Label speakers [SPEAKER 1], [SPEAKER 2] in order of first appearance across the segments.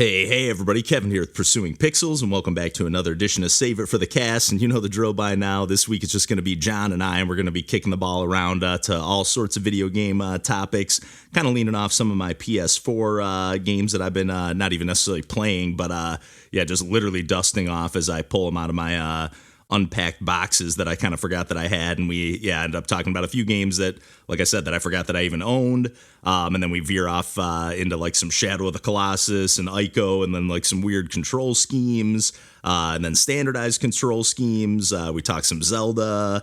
[SPEAKER 1] Hey, everybody, Kevin here with Pursuing Pixels, and welcome back to another edition of Save It for the Cast. And you know the drill by now. This week it's just going to be John and I, and we're going to be kicking the ball around to all sorts of video game topics, kind of leaning off some of my PS4 games that I've been not even necessarily playing, but just literally dusting off as I pull them out of my unpacked boxes that I kind of forgot that I had. And we ended up talking about a few games that, like I said, that I forgot that I even owned. And then we veer off into like some Shadow of the Colossus and Ico, and then like some weird control schemes, and then standardized control schemes. We talk some Zelda.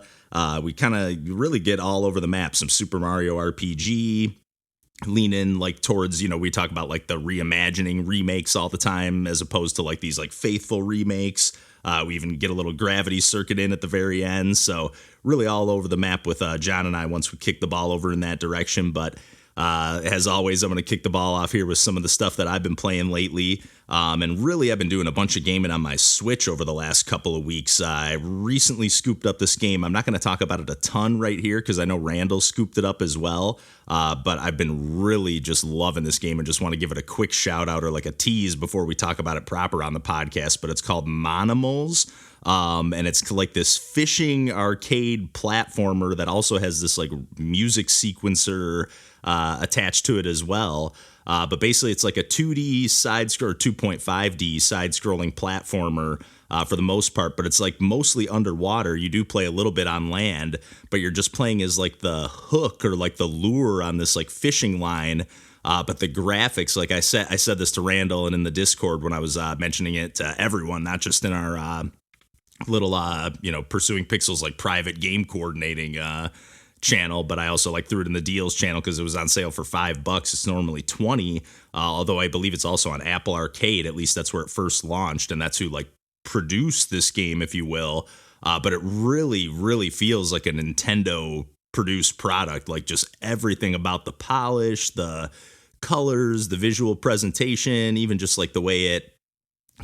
[SPEAKER 1] We kind of really get all over the map. Some Super Mario RPG. Lean in like towards, we talk about like the reimagining remakes all the time as opposed to like these like faithful remakes. We even get a little Gravity Circuit in at the very end. So really all over the map with John and I once we kick the ball over in that direction. But as always, I'm going to kick the ball off here with some of the stuff that I've been playing lately. And really, I've been doing a bunch of gaming on my Switch over the last couple of weeks. I recently scooped up this game. I'm not going to talk about it a ton right here because I know Randall scooped it up as well. But I've been really just loving this game and just want to give it a quick shout out or like a tease before we talk about it proper on the podcast. But it's called Monomals. And it's like this fishing arcade platformer that also has this like music sequencer attached to it as well. But basically it's like a 2D side scroll or 2.5D side scrolling platformer for the most part, but it's like mostly underwater. You do play a little bit on land, but you're just playing as like the hook or like the lure on this like fishing line. But the graphics, like I said this to Randall and in the Discord when I was mentioning it to everyone, not just in our little Pursuing Pixels like private game coordinating channel, but I also like threw it in the deals channel because it was on sale for $5. It's normally $20, although I believe it's also on Apple Arcade. At least that's where it first launched, and that's who like produced this game, if you will. But it really feels like a Nintendo produced product. Like just everything about the polish, the colors, the visual presentation, even just like the way it,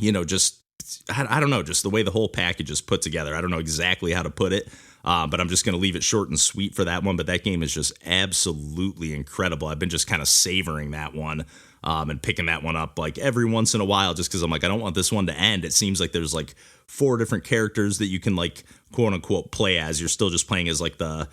[SPEAKER 1] I don't know, just the way the whole package is put together. I don't know exactly how to put it, but I'm just going to leave it short and sweet for that one. But that game is just absolutely incredible. I've been just kind of savoring that one and picking that one up like every once in a while just because I'm like, I don't want this one to end. It seems like there's like 4 different characters that you can like quote unquote play as. You're still just playing as like the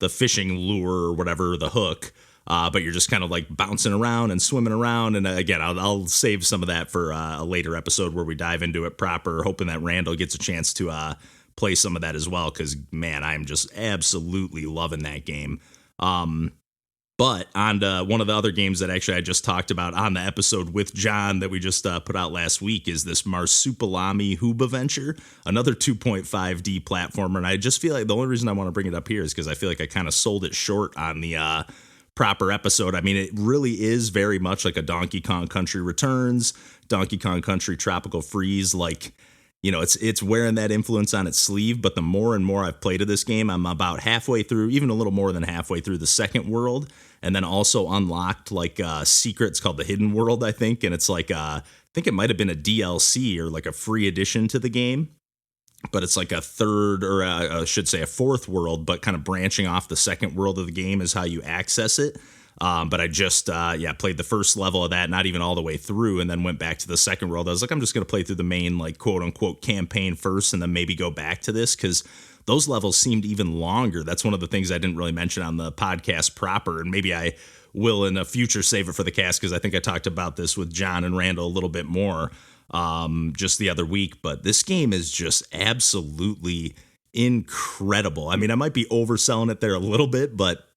[SPEAKER 1] fishing lure or whatever, the hook. But you're just kind of like bouncing around and swimming around. And again, I'll save some of that for a later episode where we dive into it proper, hoping that Randall gets a chance to play some of that as well. Because, man, I'm just absolutely loving that game. But on to one of the other games that actually I just talked about on the episode with John that we just put out last week is this Marsupilami Hoobaventure, another 2.5D platformer. And I just feel like the only reason I want to bring it up here is because I feel like I kind of sold it short on the proper episode. I mean, it really is very much like a Donkey Kong Country Returns, Donkey Kong Country Tropical Freeze. Like, it's wearing that influence on its sleeve. But the more and more I've played of this game, I'm about halfway through, even a little more than halfway through the second world, and then also unlocked like a secret. It's called the Hidden World, I think, and it's like I think it might have been a DLC or like a free addition to the game. But it's like a third, or I should say a fourth world, but kind of branching off the second world of the game is how you access it. But I just, played the first level of that, not even all the way through, and then went back to the second world. I was like, I'm just going to play through the main, like, quote unquote campaign first, and then maybe go back to this, because those levels seemed even longer. That's one of the things I didn't really mention on the podcast proper, and maybe I will in a future Save It for the Cast, because I think I talked about this with John and Randall a little bit more just the other week. But this game is just absolutely incredible. I mean, I might be overselling it there a little bit, but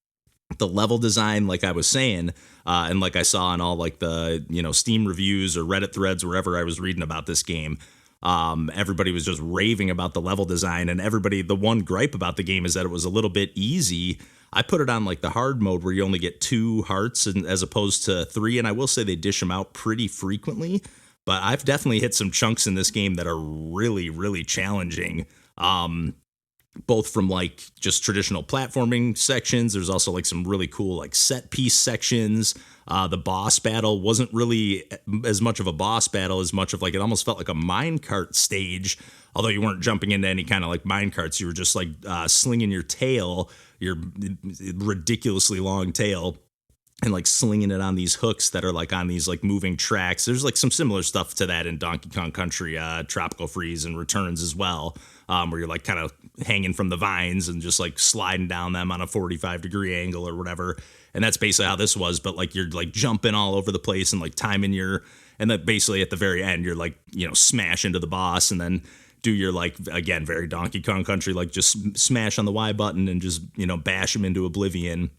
[SPEAKER 1] the level design, like I was saying, and like I saw in all like the, Steam reviews or Reddit threads, wherever I was reading about this game, everybody was just raving about the level design, and the one gripe about the game is that it was a little bit easy. I put it on like the hard mode where you only get 2 hearts as opposed to 3. And I will say they dish them out pretty frequently. But I've definitely hit some chunks in this game that are really, really challenging, both from like just traditional platforming sections. There's also like some really cool like set piece sections. The boss battle wasn't really as much of a boss battle as much of like it almost felt like a minecart stage, although you weren't jumping into any kind of like minecarts. You were just like slinging your tail, your ridiculously long tail, and like slinging it on these hooks that are like on these like moving tracks. There's like some similar stuff to that in Donkey Kong Country, Tropical Freeze and Returns as well, where you're like kind of hanging from the vines and just like sliding down them on a 45-degree angle or whatever. And that's basically how this was, but like you're like jumping all over the place and like timing and then basically at the very end, you're like, smash into the boss and then do your like, again, very Donkey Kong Country, like just smash on the Y button and just, bash him into oblivion.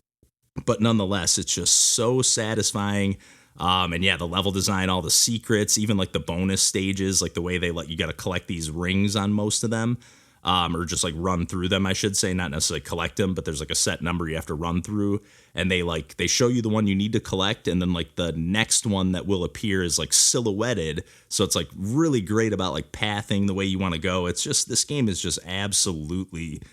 [SPEAKER 1] But nonetheless, it's just so satisfying. And yeah, the level design, all the secrets, even like the bonus stages, like the way they let you got to collect these rings on most of them, or just like run through them, I should say, not necessarily collect them, but there's like a set number you have to run through. And they show you the one you need to collect. And then like the next one that will appear is like silhouetted. So it's like really great about like pathing the way you want to go. It's just, this game is just absolutely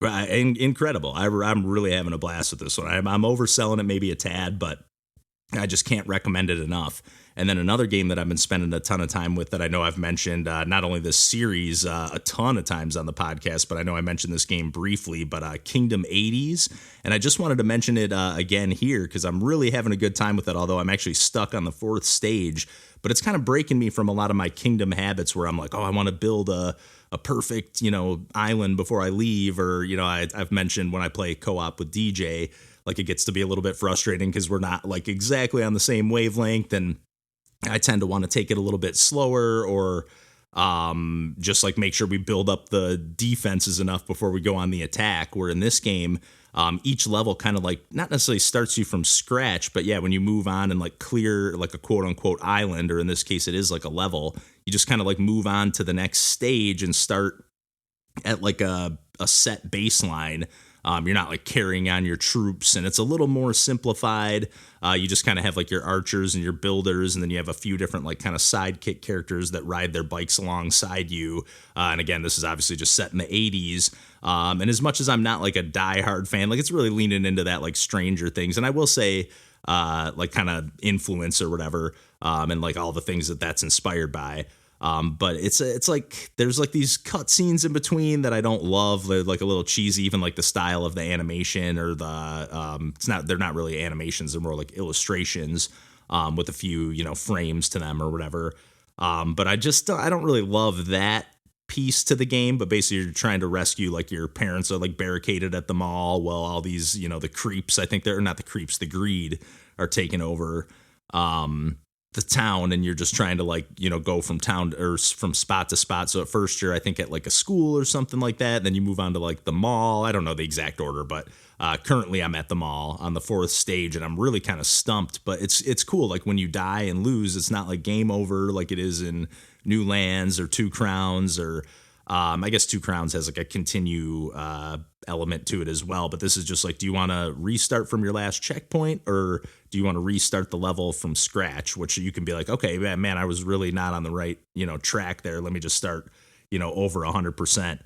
[SPEAKER 1] incredible. I'm really having a blast with this one. I'm overselling it maybe a tad, but I just can't recommend it enough. And then another game that I've been spending a ton of time with that I know I've mentioned, not only this series a ton of times on the podcast, but I know I mentioned this game briefly, but Kingdom 80s. And I just wanted to mention it again here because I'm really having a good time with it, although I'm actually stuck on the 4th stage. But it's kind of breaking me from a lot of my Kingdom habits where I'm like, oh, I want to build a perfect, island before I leave. Or, I've mentioned when I play co-op with DJ, like it gets to be a little bit frustrating because we're not like exactly on the same wavelength. And I tend to want to take it a little bit slower or just like make sure we build up the defenses enough before we go on the attack. Where in this game, each level kind of like not necessarily starts you from scratch, but yeah, when you move on and like clear like a quote unquote island, or in this case, it is like a level, you just kind of like move on to the next stage and start at like a set baseline. You're not like carrying on your troops, and it's a little more simplified. You just kind of have like your archers and your builders, and then you have a few different like kind of sidekick characters that ride their bikes alongside you. And again, this is obviously just set in the 80s. And as much as I'm not like a diehard fan, like it's really leaning into that like Stranger Things. And I will say like kind of influence or whatever, and like all the things that's inspired by. But it's like there's like these cut scenes in between that I don't love. They're like a little cheesy, even like the style of the animation or they're not really animations. They're more like illustrations, with a few, frames to them or whatever. But I don't really love that piece to the game. But basically you're trying to rescue, like your parents are like barricaded at the mall while all these, the creeps, I think they're not the creeps, the greed are taking over. The town, and you're just trying to like, go from town or from spot to spot. So at first you're, I think, at like a school or something like that. Then you move on to like the mall. I don't know the exact order, but currently I'm at the mall on the 4th stage, and I'm really kind of stumped. But it's cool. Like when you die and lose, it's not like game over like it is in New Lands or Two Crowns or I guess Two Crowns has like a continue element to it as well. But this is just like, do you want to restart from your last checkpoint, or do you want to restart the level from scratch? Which you can be like, okay, man, I was really not on the right, track there. Let me just start, over 100%.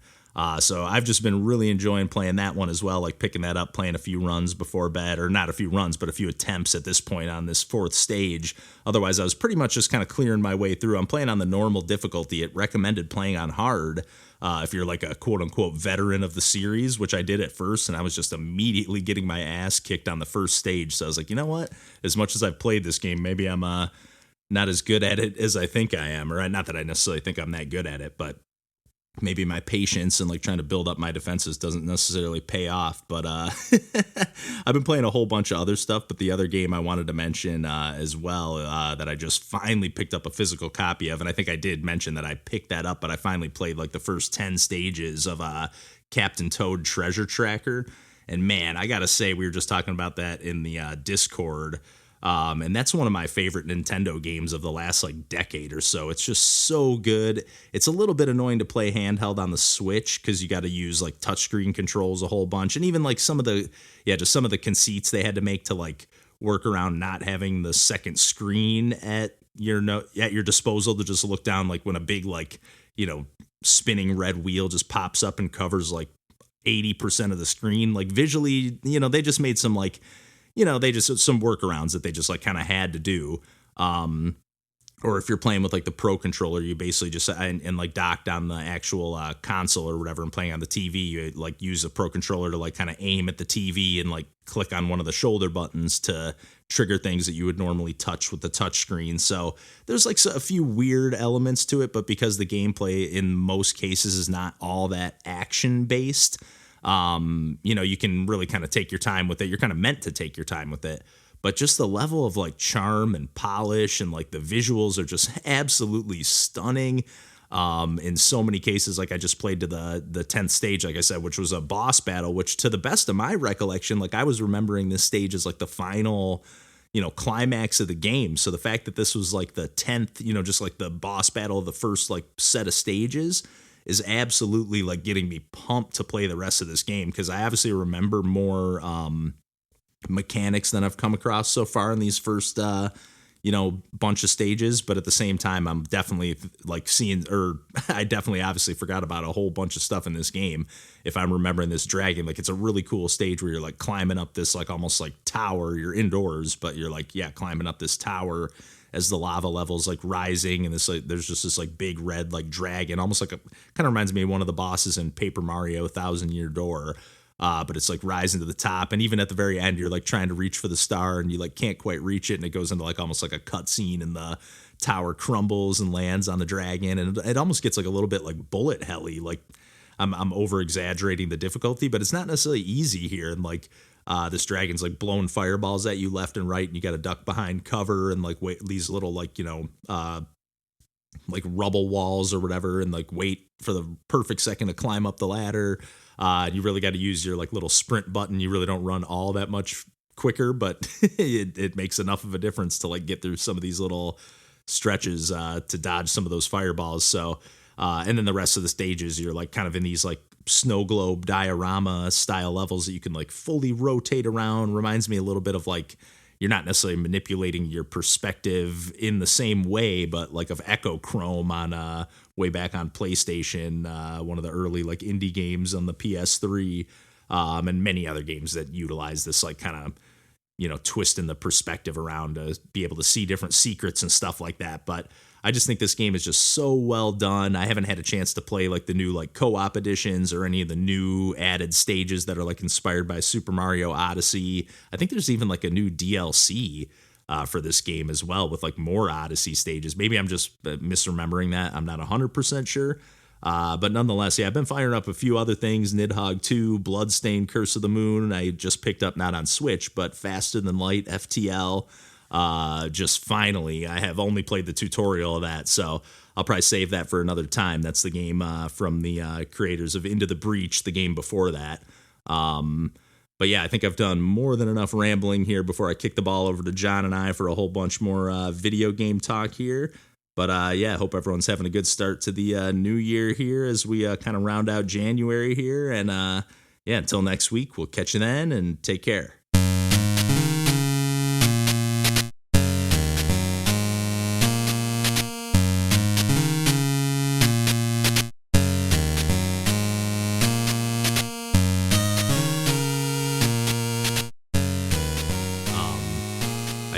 [SPEAKER 1] So I've just been really enjoying playing that one as well, like picking that up, playing a few runs before bed, or not a few runs, but a few attempts at this point on this 4th stage. Otherwise, I was pretty much just kind of clearing my way through. I'm playing on the normal difficulty. It recommended playing on hard if you're like a quote unquote veteran of the series, which I did at first, and I was just immediately getting my ass kicked on the first stage. So I was like, you know what? As much as I've played this game, maybe I'm not as good at it as I think I am, or not that I necessarily think I'm that good at it, but maybe my patience and like trying to build up my defenses doesn't necessarily pay off. But I've been playing a whole bunch of other stuff. But the other game I wanted to mention as well that I just finally picked up a physical copy of, and I think I did mention that I picked that up, but I finally played like the first 10 stages of Captain Toad Treasure Tracker. And man, I gotta say, we were just talking about that in the Discord. And that's one of my favorite Nintendo games of the last like decade or so. It's just so good. It's a little bit annoying to play handheld on the Switch because you got to use like touchscreen controls a whole bunch. And even like some of the conceits they had to make to like work around not having the second screen at your disposal to just look down, like when a big like, spinning red wheel just pops up and covers like 80% of the screen. Like visually, they just made some like, some workarounds that they just like kind of had to do. or if you're playing with like the Pro controller, you basically just and like docked on the actual console or whatever and playing on the TV, you like use a Pro controller to like kind of aim at the TV and like click on one of the shoulder buttons to trigger things that you would normally touch with the touch screen. So there's like a few weird elements to it, but because the gameplay in most cases is not all that action based, you can really kind of take your time with it. You're kind of meant to take your time with it. But just the level of like charm and polish and like the visuals are just absolutely stunning. In so many cases, like I just played to the 10th stage, like I said, which was a boss battle, which to the best of my recollection, like I was remembering this stage as like the final, climax of the game. So the fact that this was like the 10th, just like the boss battle of the first like set of stages is absolutely like getting me pumped to play the rest of this game. Cause I obviously remember more, mechanics than I've come across so far in these first bunch of stages, but at the same time I'm definitely like I definitely obviously forgot about a whole bunch of stuff in this game. If I'm remembering this dragon, like it's a really cool stage where you're like climbing up this like almost like tower. You're indoors, but you're like climbing up this tower as the lava levels like rising, and this like there's just this like big red like dragon, almost like kind of reminds me of one of the bosses in Paper Mario Thousand Year Door. But it's like rising to the top, and even at the very end, you're like trying to reach for the star, and you like can't quite reach it, and it goes into like almost like a cutscene, and the tower crumbles and lands on the dragon, and it almost gets like a little bit like bullet helly. Like I'm over exaggerating the difficulty, but it's not necessarily easy here. And like this dragon's like blowing fireballs at you left and right, and you got to duck behind cover and like wait these little like like rubble walls or whatever, and like wait for the perfect second to climb up the ladder. You really got to use your like little sprint button. You really don't run all that much quicker, but it makes enough of a difference to like get through some of these little stretches to dodge some of those fireballs. So, and then the rest of the stages, you're like kind of in these like snow globe diorama style levels that you can like fully rotate around. Reminds me a little bit of like, you're not necessarily manipulating your perspective in the same way, but like of Echo Chrome on way back on PlayStation, one of the early like indie games on the PS3, and many other games that utilize this like kind of, twisting the perspective around to be able to see different secrets and stuff like that. But I just think this game is just so well done. I haven't had a chance to play like the new like co-op editions or any of the new added stages that are like inspired by Super Mario Odyssey. I think there's even like a new DLC for this game as well with like more Odyssey stages. Maybe I'm just misremembering that. I'm not 100% sure. But nonetheless, I've been firing up a few other things. Nidhogg 2, Bloodstained Curse of the Moon. I just picked up not on Switch, but Faster Than Light FTL. Just finally, I have only played the tutorial of that, so I'll probably save that for another time. That's the game from the creators of Into the Breach, the game before that. But yeah, I think I've done more than enough rambling here before I kick the ball over to John and I for a whole bunch more video game talk here. But I hope everyone's having a good start to the new year here as we kind of round out January here. And until next week, we'll catch you then, and take care.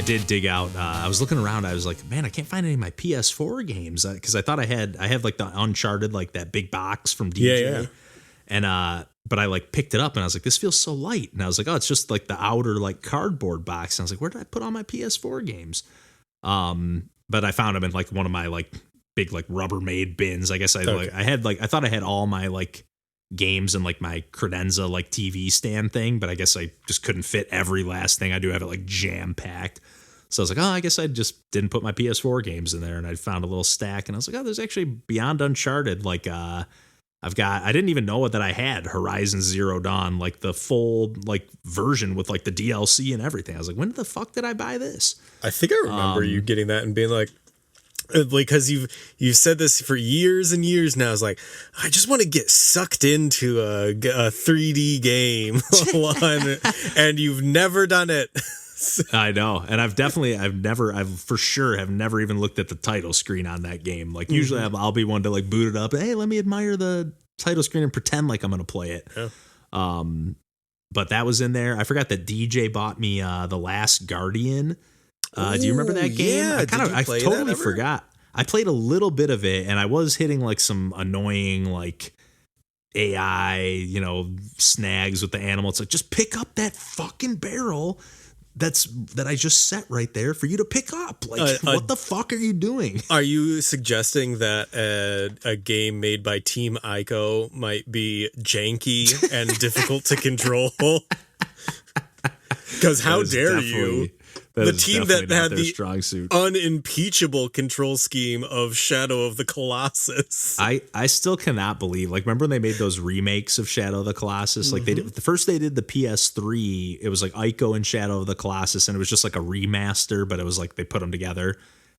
[SPEAKER 1] Did dig out. I was looking around. I was like, man, I can't find any of my PS4 games because I thought I have like the Uncharted, like that big box from DJ. And but I like picked it up and I was like, this feels so light. And I was like, oh, it's just like the outer like cardboard box. And I was like, where did I put all my PS4 games? But I found them in like one of my like big like Rubbermaid bins. I guess I thought I had all my like games and like my credenza like TV stand thing, but I guess I just couldn't fit every last thing. I do have it like jam packed. So I was like, oh, I guess I just didn't put my PS4 games in there, and I found a little stack, and I was like, oh, there's actually beyond Uncharted. Like, I didn't even know that I had Horizon Zero Dawn, like the full like version with like the DLC and everything. I was like, when the fuck did I buy this?
[SPEAKER 2] I think I remember you getting that and being like, because you've said this for years and years now. It's like, I just want to get sucked into a 3D game and you've never done it.
[SPEAKER 1] I know. And I've for sure never even looked at the title screen on that game. Like usually I'll be one to like boot it up. Hey, let me admire the title screen and pretend like I'm going to play it. Yeah. But that was in there. I forgot that DJ bought me The Last Guardian. Do you remember that game?
[SPEAKER 2] Yeah,
[SPEAKER 1] I totally forgot. I played a little bit of it, and I was hitting like some annoying like AI, snags with the animal. It's like, just pick up that fucking barrel that I just set right there for you to pick up. Like, what the fuck are you doing?
[SPEAKER 2] Are you suggesting that a game made by Team Ico might be janky and difficult to control? Because how dare you? The team that had the
[SPEAKER 1] strong suit,
[SPEAKER 2] unimpeachable control scheme of Shadow of the Colossus.
[SPEAKER 1] I still cannot believe, like, remember when they made those remakes of Shadow of the Colossus? Like, they did the PS3, it was like Ico and Shadow of the Colossus, and it was just like a remaster, but it was like they put them together.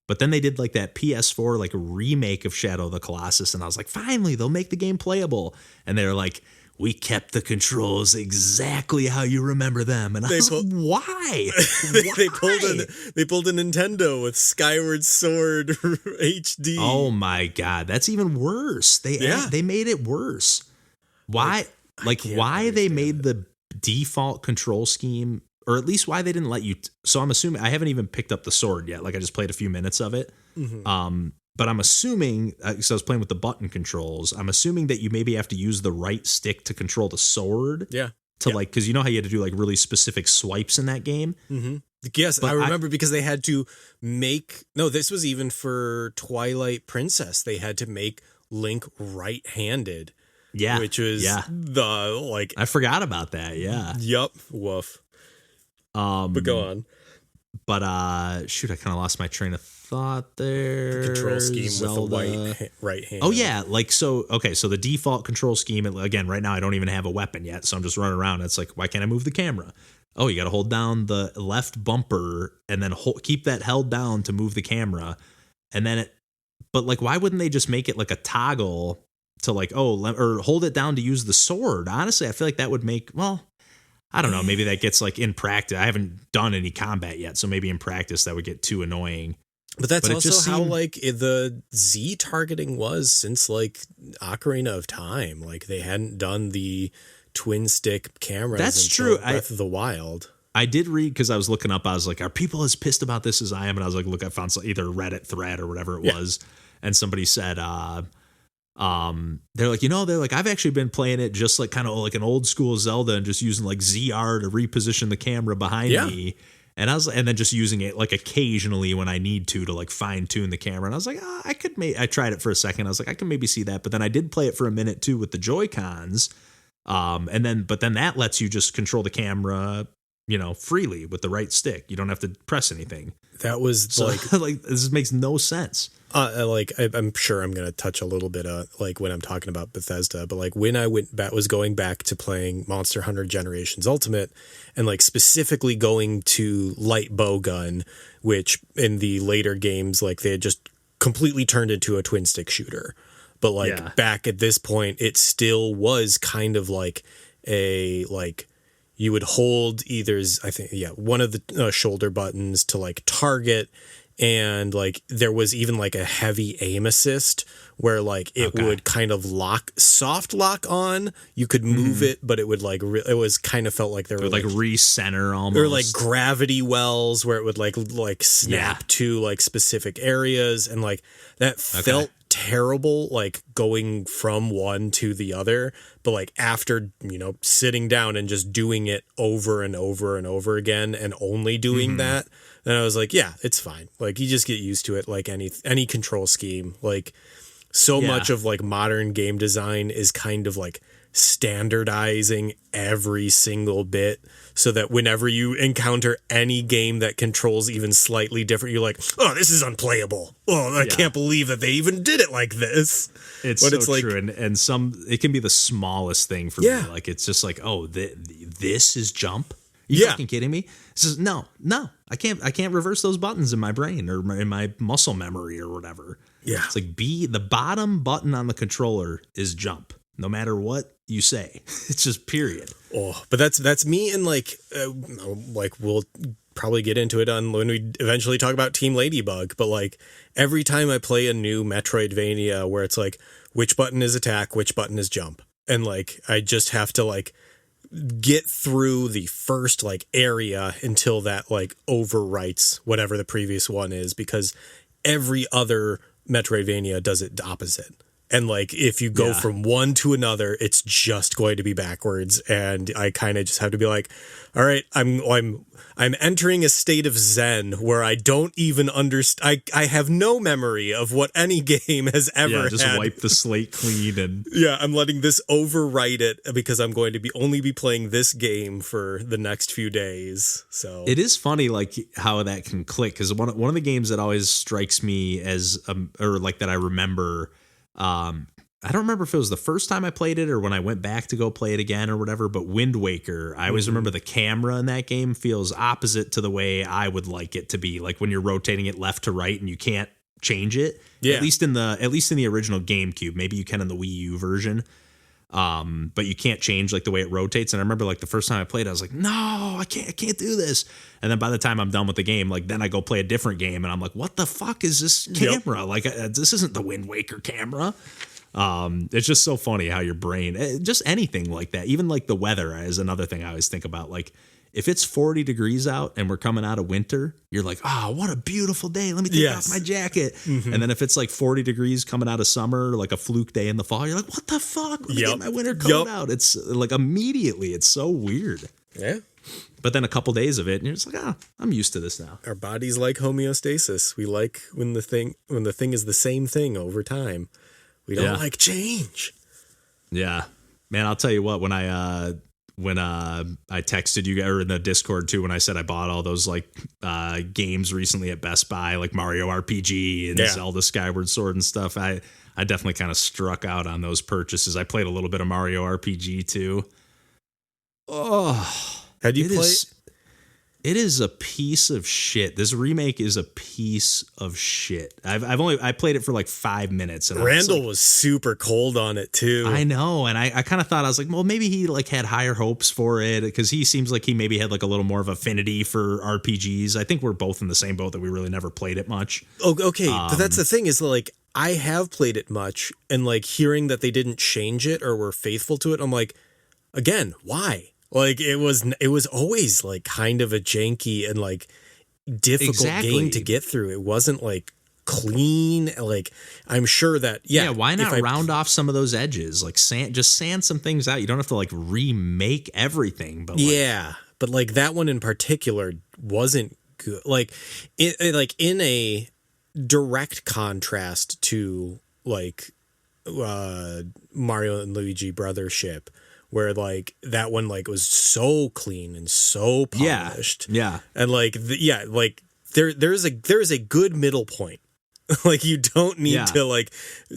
[SPEAKER 1] But then they did like that PS4 like remake of Shadow of the Colossus, and I was like, finally, they'll make the game playable. And they're like, we kept the controls exactly how you remember them. And I was like, why?
[SPEAKER 2] They pulled a Nintendo with Skyward Sword HD.
[SPEAKER 1] Oh my God. That's even worse. They made it worse. Why? Why they made the default control scheme, or at least why they didn't let you. So I'm assuming, I haven't even picked up the sword yet. Like, I just played a few minutes of it. But I'm assuming, because I was playing with the button controls, I'm assuming that you maybe have to use the right stick to control the sword.
[SPEAKER 2] Yeah.
[SPEAKER 1] Like, because you know how you had to do like really specific swipes in that game?
[SPEAKER 2] Mm-hmm. Yes, but I remember because they had to this was even for Twilight Princess. They had to make Link right-handed.
[SPEAKER 1] Yeah.
[SPEAKER 2] Which was
[SPEAKER 1] I forgot about that, yeah.
[SPEAKER 2] Yup. Woof. But go on.
[SPEAKER 1] But shoot, I kind of lost my train of thought there.
[SPEAKER 2] The control scheme Zelda. With the right hand.
[SPEAKER 1] Oh yeah, so the default control scheme, again, right now I don't even have a weapon yet, so I'm just running around. It's like, why can't I move the camera? Oh, you got to hold down the left bumper and then keep that held down to move the camera, and then but like, why wouldn't they just make it like a toggle to like, or hold it down to use the sword? Honestly, I feel like that would make, I don't know, maybe that gets like in practice. I haven't done any combat yet, so maybe in practice that would get too annoying.
[SPEAKER 2] But that's also how like the Z targeting was since like Ocarina of Time. Like, they hadn't done the twin stick cameras.
[SPEAKER 1] That's true.
[SPEAKER 2] Breath of the Wild.
[SPEAKER 1] I did read, because I was looking up, I was like, are people as pissed about this as I am? And I was like, look, I found either a Reddit thread or whatever it was, and somebody said, they're like, I've actually been playing it just like kind of like an old school Zelda and just using like ZR to reposition the camera behind me. And and then just using it like occasionally when I need to like fine tune the camera. And I was like, I tried it for a second. I was like, I can maybe see that. But then I did play it for a minute too with the Joy-Cons. But then that lets you just control the camera, freely with the right stick. You don't have to press anything.
[SPEAKER 2] That was
[SPEAKER 1] like this makes no sense.
[SPEAKER 2] I'm sure I'm going to touch a little bit like when I'm talking about Bethesda, but like when I was going back to playing Monster Hunter Generations Ultimate, and like specifically going to light bow gun, which in the later games, like they had just completely turned into a twin stick shooter. But like back at this point, it still was kind of like you would hold one of the shoulder buttons to like target. And like there was even like a heavy aim assist where like it would kind of soft lock on. You could move it, but it would like it was kind of felt like there were
[SPEAKER 1] like recenter almost.
[SPEAKER 2] Or like gravity wells where it would like snap to like specific areas, and like that felt terrible, like going from one to the other. But like after sitting down and just doing it over and over and over again, and only doing that, then I was like, yeah, it's fine. Like, you just get used to it. Like any control scheme, like so much of like modern game design is kind of like standardizing every single bit, so that whenever you encounter any game that controls even slightly different, you're like, oh, this is unplayable. Oh, I can't believe that they even did it like this.
[SPEAKER 1] It's true. And it can be the smallest thing for me. Like, it's just like, oh, this is jump. You fucking kidding me? This is no, I can't reverse those buttons in my brain or in my muscle memory or whatever. Yeah. It's like the bottom button on the controller is jump, no matter what you say. It's just period.
[SPEAKER 2] Oh, but that's me, and like we'll probably get into it on when we eventually talk about Team Ladybug, but like every time I play a new Metroidvania where it's like, which button is attack, which button is jump, and like I just have to like get through the first like area until that like overwrites whatever the previous one is, because every other Metroidvania does it the opposite. And like if you go from one to another, it's just going to be backwards. And I kind of just have to be like, all right, I'm entering a state of Zen where I don't even understand. I have no memory of what any game has ever had.
[SPEAKER 1] Just wipe the slate clean and
[SPEAKER 2] I'm letting this overwrite it because I'm going to only be playing this game for the next few days. So
[SPEAKER 1] it is funny like how that can click, because one of the games that always strikes me as or like that I remember. I don't remember if it was the first time I played it or when I went back to go play it again or whatever, but Wind Waker, I always remember the camera in that game feels opposite to the way I would like it to be. Like when you're rotating it left to right and you can't change it. Yeah. At least in the original GameCube. Maybe you can in the Wii U version. But you can't change like the way it rotates. And I remember like the first time I played, I was like, no, I can't do this. And then by the time I'm done with the game, like then I go play a different game and I'm like, what the fuck is this camera? Like this isn't the Wind Waker camera. It's just so funny how your brain, just anything like that, even like the weather is another thing I always think about. Like if it's 40 degrees out and we're coming out of winter, you're like, oh, what a beautiful day. Let me take off my jacket. Mm-hmm. And then if it's like 40 degrees coming out of summer, like a fluke day in the fall, you're like, what the fuck? Let me get my winter coat out. It's like immediately, it's so weird.
[SPEAKER 2] Yeah.
[SPEAKER 1] But then a couple days of it, and you're just like, I'm used to this now.
[SPEAKER 2] Our bodies like homeostasis. We like when the thing is the same thing over time. We don't like change.
[SPEAKER 1] Yeah. Man, I'll tell you what, when I texted you or in the Discord too, when I said I bought all those like games recently at Best Buy, like Mario RPG and Zelda Skyward Sword and stuff, I definitely kind of struck out on those purchases. I played a little bit of Mario RPG too. Oh,
[SPEAKER 2] had you played?
[SPEAKER 1] It is a piece of shit. This remake is a piece of shit. I played it for like 5 minutes, and
[SPEAKER 2] Randall was super cold on it too.
[SPEAKER 1] I know, and I kind of thought, I was like, well, maybe he like had higher hopes for it because he seems like he maybe had like a little more of affinity for RPGs. I think we're both in the same boat that we really never played it much.
[SPEAKER 2] Oh, okay, but that's the thing is like I have played it much, and like hearing that they didn't change it or were faithful to it, I'm like, again, why? Like it was always like kind of a janky and like difficult game to get through. It wasn't like clean. Like I'm sure that
[SPEAKER 1] why not round off some of those edges? Like sand some things out. You don't have to like remake everything. But
[SPEAKER 2] but like that one in particular wasn't good. Like in a direct contrast to like Mario and Luigi Brothership, where like that one like was so clean and so polished, and like there's a good middle point. Like you don't need to like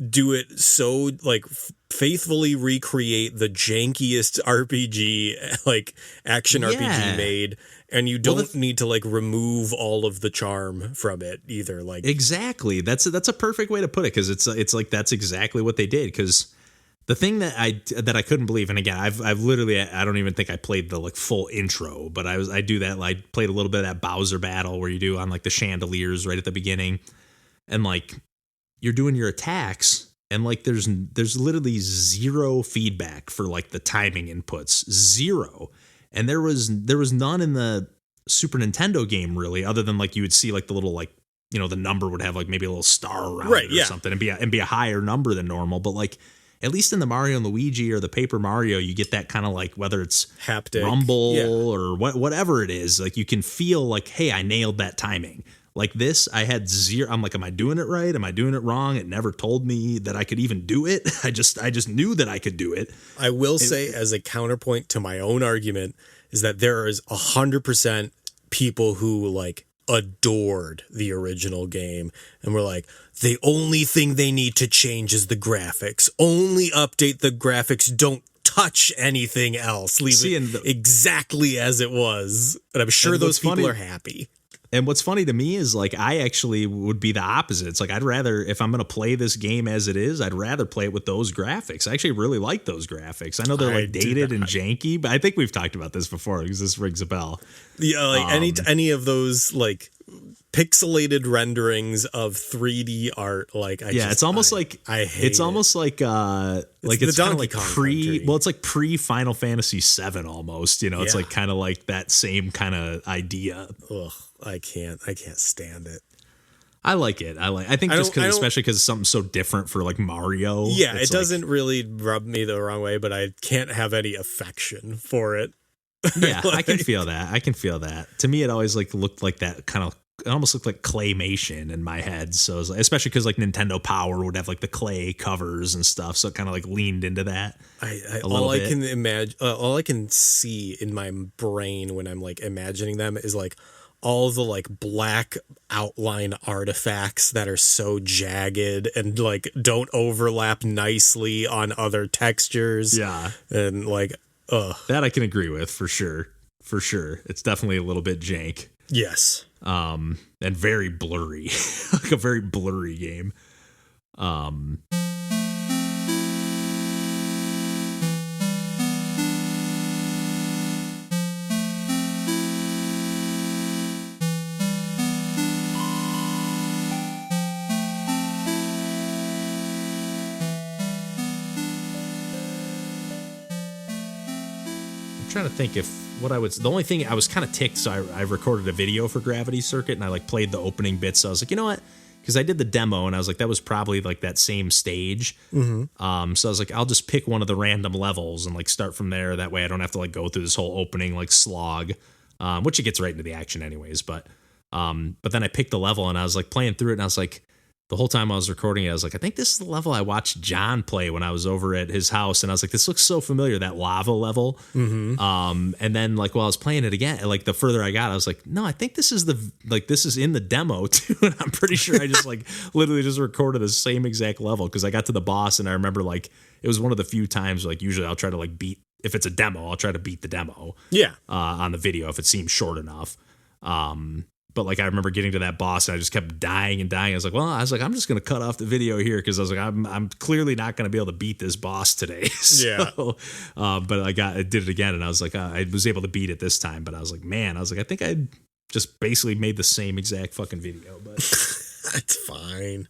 [SPEAKER 2] do it so like faithfully recreate the jankiest RPG like action RPG made, and you don't need to like remove all of the charm from it either. Like
[SPEAKER 1] exactly, that's a perfect way to put it, because it's like that's exactly what they did. Because the thing that I couldn't believe, and again, I've literally, I don't even think I played the like full intro, but I do that. I played a little bit of that Bowser battle where you do on like the chandeliers right at the beginning, and like you're doing your attacks, and like there's literally zero feedback for like the timing inputs, zero, and there was none in the Super Nintendo game really, other than like you would see like the little like, you know, the number would have like maybe a little star around it or something, and be a higher number than normal, but like, at least in the Mario and Luigi or the Paper Mario, you get that kind of like, whether it's
[SPEAKER 2] haptic
[SPEAKER 1] rumble or whatever it is, like you can feel like, hey, I nailed that timing. Like this, I had zero. I'm like, am I doing it right? Am I doing it wrong? It never told me that I could even do it. I just knew that I could do it.
[SPEAKER 2] I will say, as a counterpoint to my own argument, is that there is 100% people who like adored the original game and were like, the only thing they need to change is the graphics. Only update the graphics. Don't touch anything else. Leave it exactly as it was. And I'm sure those people are happy.
[SPEAKER 1] And what's funny to me is like, I actually would be the opposite. It's like, I'd rather, if I'm going to play this game as it is, I'd rather play it with those graphics. I actually really like those graphics. I know they're like dated and janky, but I think we've talked about this before because this rings a bell.
[SPEAKER 2] Yeah, like any of those like pixelated renderings of 3D art. Like,
[SPEAKER 1] it's almost like
[SPEAKER 2] I hate
[SPEAKER 1] it's almost like it's
[SPEAKER 2] the
[SPEAKER 1] kind of
[SPEAKER 2] Donkey
[SPEAKER 1] like
[SPEAKER 2] Kong
[SPEAKER 1] pre
[SPEAKER 2] country.
[SPEAKER 1] well, it's like pre Final Fantasy VII almost. You know, it's
[SPEAKER 2] Yeah.
[SPEAKER 1] like kind of like that same kind of idea.
[SPEAKER 2] Ugh, I can't stand it.
[SPEAKER 1] I like it. I think just because, especially because it's something so different for like Mario.
[SPEAKER 2] Yeah, it
[SPEAKER 1] it's
[SPEAKER 2] doesn't really rub me the wrong way, but I can't have any affection for it.
[SPEAKER 1] Yeah, I can feel that. To me, it always like looked like that kind of. It almost looked like claymation in my head. So it was like, especially because like Nintendo Power would have like the clay covers and stuff, so it kind of like leaned into that.
[SPEAKER 2] All I can imagine, all I can see in my brain when I'm like imagining them is like all the like black outline artifacts that are so jagged and like don't overlap nicely on other textures.
[SPEAKER 1] Yeah,
[SPEAKER 2] and like,
[SPEAKER 1] that I can agree with for sure. For sure, it's definitely a little bit jank.
[SPEAKER 2] Yes.
[SPEAKER 1] And very blurry, like a very blurry game. I'm trying to think if the only thing I was kind of ticked. So I recorded a video for Gravity Circuit and I like played the opening bits. So I was like, you know what? Because I did the demo and I was like, that was probably like that same stage. Mm-hmm. So I was like, I'll just pick one of the random levels and like start from there. That way I don't have to like go through this whole opening like slog, which it gets right into the action anyways. But then I picked the level and I was like playing through it and I was like, the whole time I was recording it, I was like, I think this is the level I watched John play when I was over at his house. And I was like, this looks so familiar, that lava level. Mm-hmm. And then like while I was playing it again, like the further I got, I was like, no, I think this is this is in the demo too. And I'm pretty sure I just like literally just recorded the same exact level because I got to the boss and I remember like it was one of the few times like usually I'll try to like beat, if it's a demo, I'll try to beat the demo.
[SPEAKER 2] Yeah.
[SPEAKER 1] On the video if it seems short enough. But like I remember getting to that boss and I just kept dying and dying. I was like, I'm just gonna cut off the video here because I was like, I'm clearly not gonna be able to beat this boss today. So, but I did it again and I was like, I was able to beat it this time. But I was like, I think I just basically made the same exact fucking video. But
[SPEAKER 2] it's fine.